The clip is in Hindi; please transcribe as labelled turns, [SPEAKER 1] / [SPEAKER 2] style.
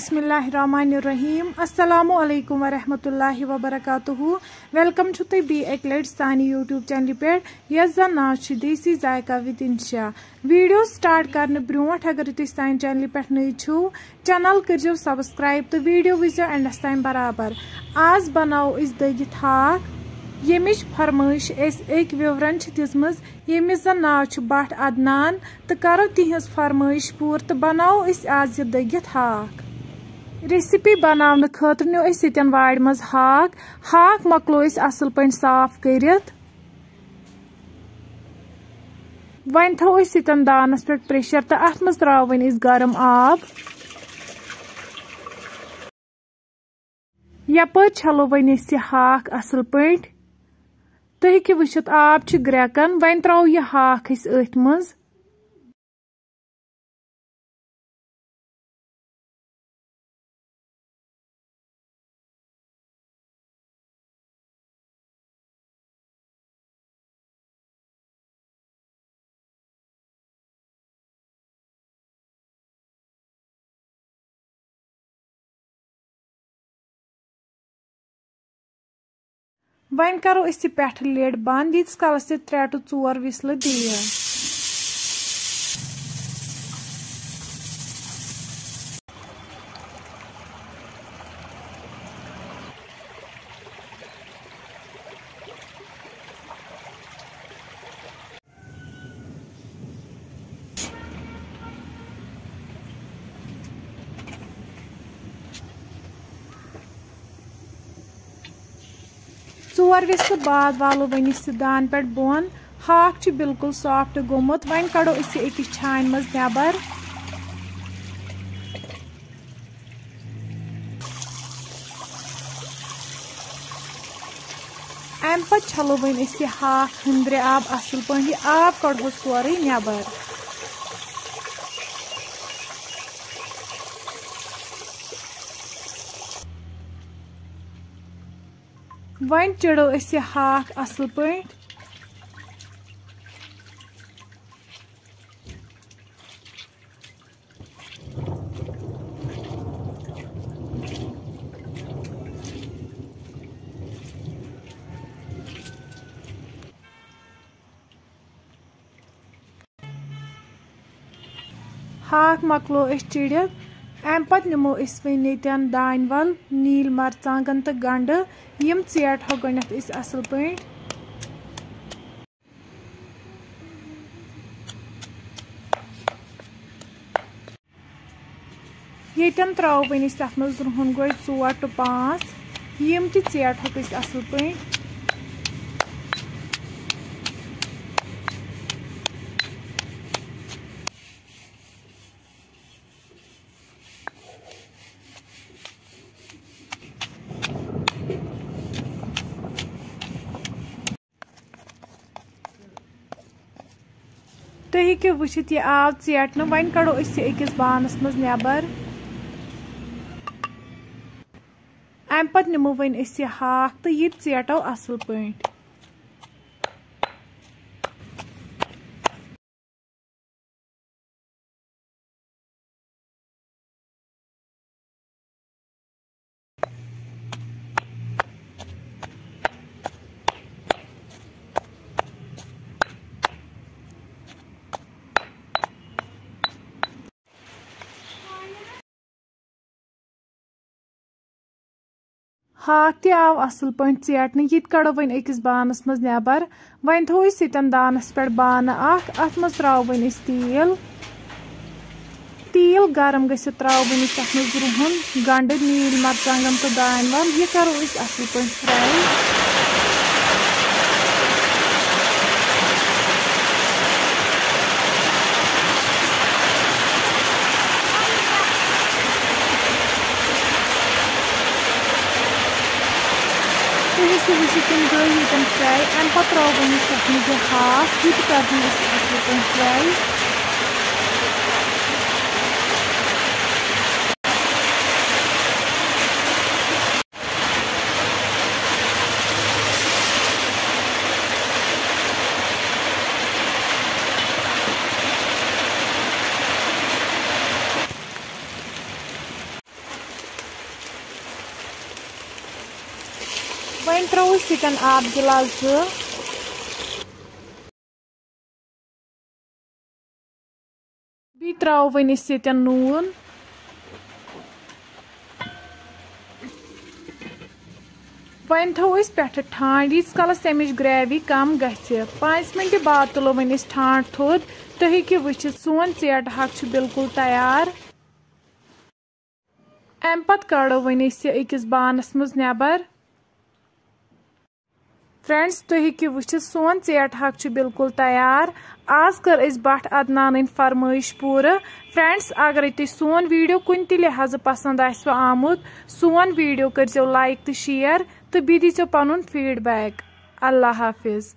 [SPEAKER 1] बिस्मिल्लाहिर्रहमानिर्रहीम अस्सलामु अलैकुम वरहमतुल्लाहि वबरकातुहू। वेलकम छु तुम बी एक लट सानी यूट्यूब चैनल पे यस जन नाव देसी जायका विद इंशा। वीडियो स्टार्ट करने ब्रोट अगर तुम सानी चैनल पे नई छो चैनल करो सब्सक्राइब तो वीडियो वो एंडस तान बराबर। आज बनाओ इस दगित हाक यमिच फरमाइश एक विवरण दिजमज यमिस जन नाव भट अदनान तो करो तिहज फरमाइश पूर तो बनाओ आज यह दगित हाक। रेसिपी बनाने खतर नो यन वाड़ मज हाक मकलो असल पे साफ करित वन थो यन दानस पे प्रेशर तो अत मज त्रो वन गर्म आब यपर छलो वन यह हाक असल पे तुम हेकि वुचित आब ग्रेकन वन त्रो यह हाक अथ मज वन करो पे लिड बंद यीस कलस 3 to 4 विसल दिया। चोर विसल बाद वालो वन दान पे बोन हाक बिल्कुल सॉफ्ट गोमुत वन कड़ो अकिस छान मज नबर अम पे छलो वन हाक हंद्रे आब असल पे आब कड़ो सोरे नबर। वन चढ़ो हाक असल पे हाक मकलो चिड़ित अम पत निमो वन ये दान वल नील मरचांगन तो गंड यम चेटो गो असल पे ये त्रो वन तथ मज रुहन गो 4 to 5 यम चेटो असल पे तुम हेकि वुचित यह आव चेटन वन कड़ो अकिस बानस मज नबर अम पत निमो वन हाक तो यह चेटो असल पे। हाक आव असल पे चेटन ये कड़ो वन अकिस बानस मज नबर वन थो यन दानस पे बान अत मज त्रो वन तील गर्म गि त्रो वन तथ मज रुहन गंड नील मरचांगन तो दान वल यह करो असल पे फ्राई। तुम गई ये फ्राई अम पे त्रो वन तथ हाक यह कर असल पे फ्राई। वन त्रो सिकन आब गिलास बी त्रो वन सितन नून वन थो पे ठांड यीस कलस तमिच ग्रेवी कम गि 5 मिनट बाद तुलो वन ठांड थोद तुम हेकि वुचित सोन चेट हाक बिल्कुल तैयार अम पत कड़ो वन अकिस बानस मज नेबर फ्रेंड्स तुम हेकि वुचित सोन चेट हाक बिल्कुल तैयार आज कर भट अदनान फरमाइश पूरा फ्रेंड्स अगर तुम सोन वीडियो कुन त लिहाज पसंद आमुत सोन वीडियो कर लाइक तो शेयर तो बी दीचो पनुन फीडबैक। अल्लाह हाफिज।